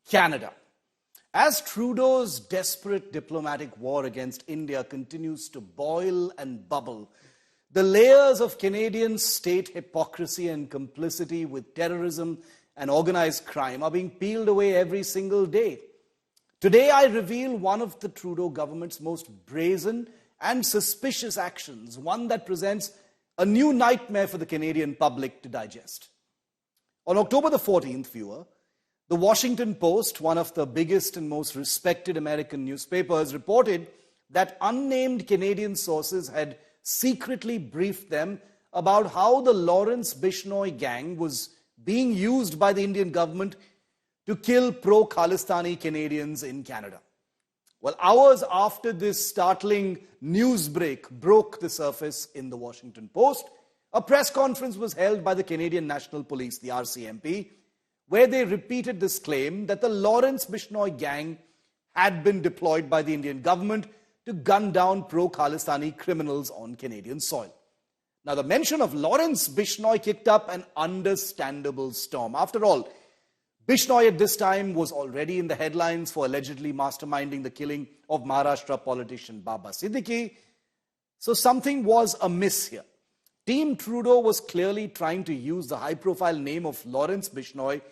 Canada. As Trudeau's desperate diplomatic war against India continues to boil and bubble, the layers of Canadian state hypocrisy and complicity with terrorism and organized crime are being peeled away every single day. Today, I reveal one of the Trudeau government's most brazen and suspicious actions, one that presents a new nightmare for the Canadian public to digest. On October the 14th, viewer, the Washington Post, one of the biggest and most respected American newspapers, reported that unnamed Canadian sources had secretly briefed them about how the Lawrence Bishnoi gang was being used by the Indian government to kill pro-Khalistani Canadians in Canada. Well, hours after this startling news break broke the surface in the Washington Post, a press conference was held by the Canadian National Police, the RCMP, where they repeated this claim that the Lawrence Bishnoi gang had been deployed by the Indian government to gun down pro-Khalistani criminals on Canadian soil. Now, the mention of Lawrence Bishnoi kicked up an understandable storm. After all, Bishnoi at this time was already in the headlines for allegedly masterminding the killing of Maharashtra politician Baba Siddiqui. So something was amiss here. Team Trudeau was clearly trying to use the high-profile name of Lawrence Bishnoi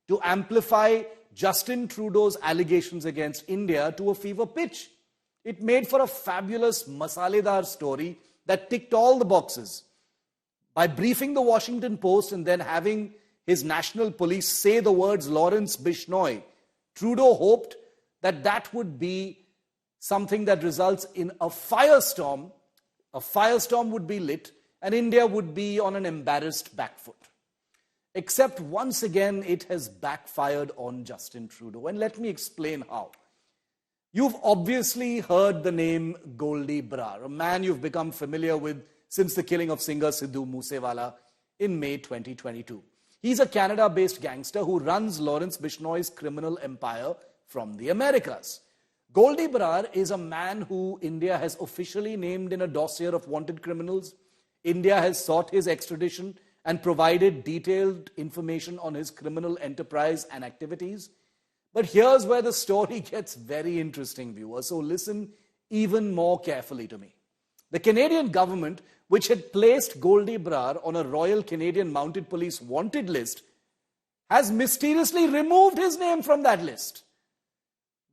to amplify Justin Trudeau's allegations against India to a fever pitch. It made for a fabulous masaledar story that ticked all the boxes. By briefing the Washington Post and then having his national police say the words Lawrence Bishnoi, Trudeau hoped that that would be something that results in a firestorm. A firestorm would be lit and India would be on an embarrassed back foot. Except once again, it has backfired on Justin Trudeau. And let me explain how. You've obviously heard the name Goldy Brar, a man you've become familiar with since the killing of singer Sidhu Moosewala in May 2022. He's a Canada-based gangster who runs Lawrence Bishnoi's criminal empire from the Americas. Goldy Brar is a man who India has officially named in a dossier of wanted criminals. India has sought his extradition and provided detailed information on his criminal enterprise and activities. But here's where the story gets very interesting, viewers, so listen even more carefully to me. The Canadian government, which had placed Goldy Brar on a Royal Canadian Mounted Police wanted list, has mysteriously removed his name from that list.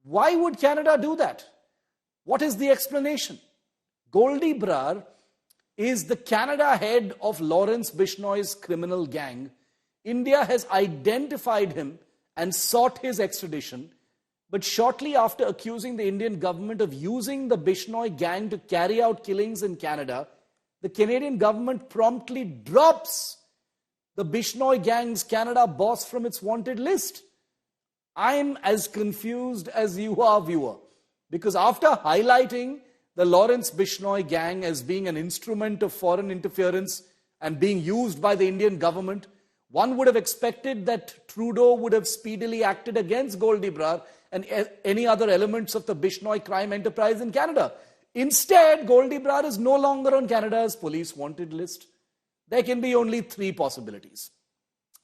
Why would Canada do that? What is the explanation? Goldy Brar is the Canada head of Lawrence Bishnoi's criminal gang. India has identified him and sought his extradition, but shortly after accusing the Indian government of using the Bishnoi gang to carry out killings in Canada, the Canadian government promptly drops the Bishnoi gang's Canada boss from its wanted list. I'm as confused as you are, viewer, because after highlighting the Lawrence Bishnoi gang as being an instrument of foreign interference and being used by the Indian government, one would have expected that Trudeau would have speedily acted against Goldy Brar and any other elements of the Bishnoi crime enterprise in Canada. Instead, Goldy Brar is no longer on Canada's police wanted list. There can be only three possibilities.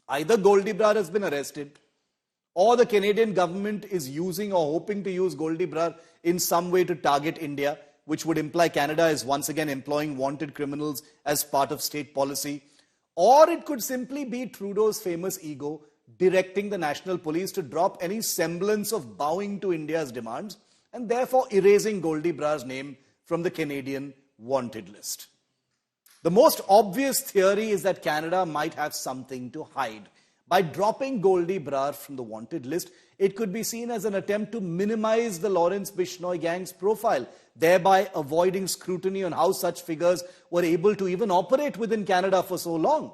Either Goldy Brar has been arrested, or the Canadian government is using or hoping to use Goldy Brar in some way to target India, which would imply Canada is once again employing wanted criminals as part of state policy. Or it could simply be Trudeau's famous ego directing the national police to drop any semblance of bowing to India's demands and therefore erasing Goldy Brar's name from the Canadian wanted list. The most obvious theory is that Canada might have something to hide. By dropping Goldy Brar from the wanted list, it could be seen as an attempt to minimize the Lawrence Bishnoi gang's profile, thereby avoiding scrutiny on how such figures were able to even operate within Canada for so long.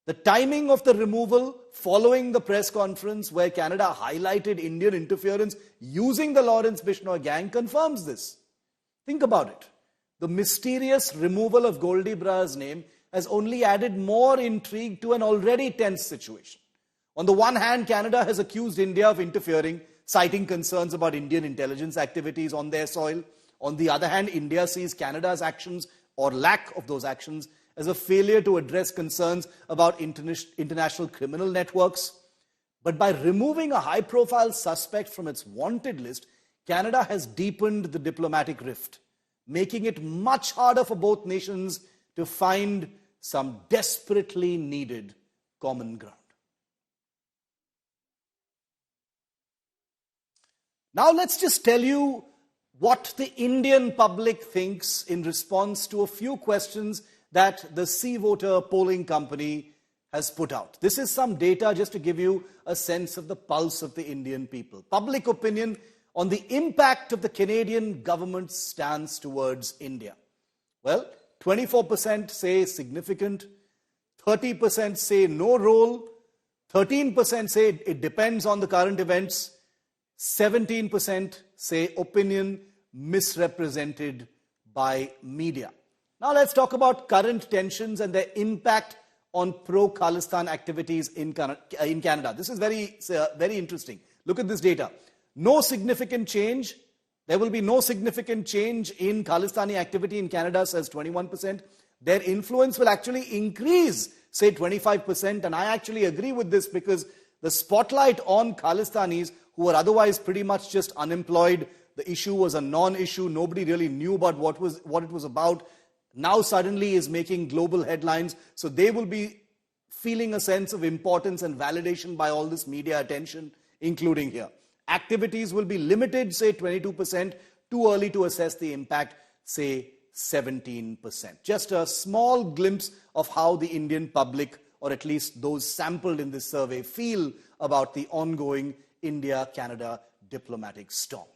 The timing of the removal following the press conference where Canada highlighted Indian interference using the Lawrence Bishnoi gang confirms this. Think about it. The mysterious removal of Goldy Brar's name has only added more intrigue to an already tense situation. On the one hand, Canada has accused India of interfering, citing concerns about Indian intelligence activities on their soil. On the other hand, India sees Canada's actions, or lack of those actions, as a failure to address concerns about international criminal networks. But by removing a high-profile suspect from its wanted list, Canada has deepened the diplomatic rift, making it much harder for both nations to find some desperately needed common ground. Now let's just tell you what the Indian public thinks in response to a few questions that the Sea Voter polling company has put out. This is some data just to give you a sense of the pulse of the Indian people. Public opinion on the impact of the Canadian government's stance towards India. Well, 24% say significant, 30% say no role, 13% say it depends on the current events, 17% say opinion misrepresented by media. Now let's talk about current tensions and their impact on pro-Khalistan activities in Canada. This is very interesting. Look at this data. No significant change. There will be no significant change in Khalistani activity in Canada, says 21%. Their influence will actually increase, say 25%. And I actually agree with this because the spotlight on Khalistanis, who were otherwise pretty much just unemployed, the issue was a non-issue, nobody really knew about what it was about, now suddenly is making global headlines. So they will be feeling a sense of importance and validation by all this media attention, including here. Activities will be limited, say 22%. Too early to assess the impact, say 17%. Just a small glimpse of how the Indian public, or at least those sampled in this survey, feel about the ongoing India-Canada diplomatic storm.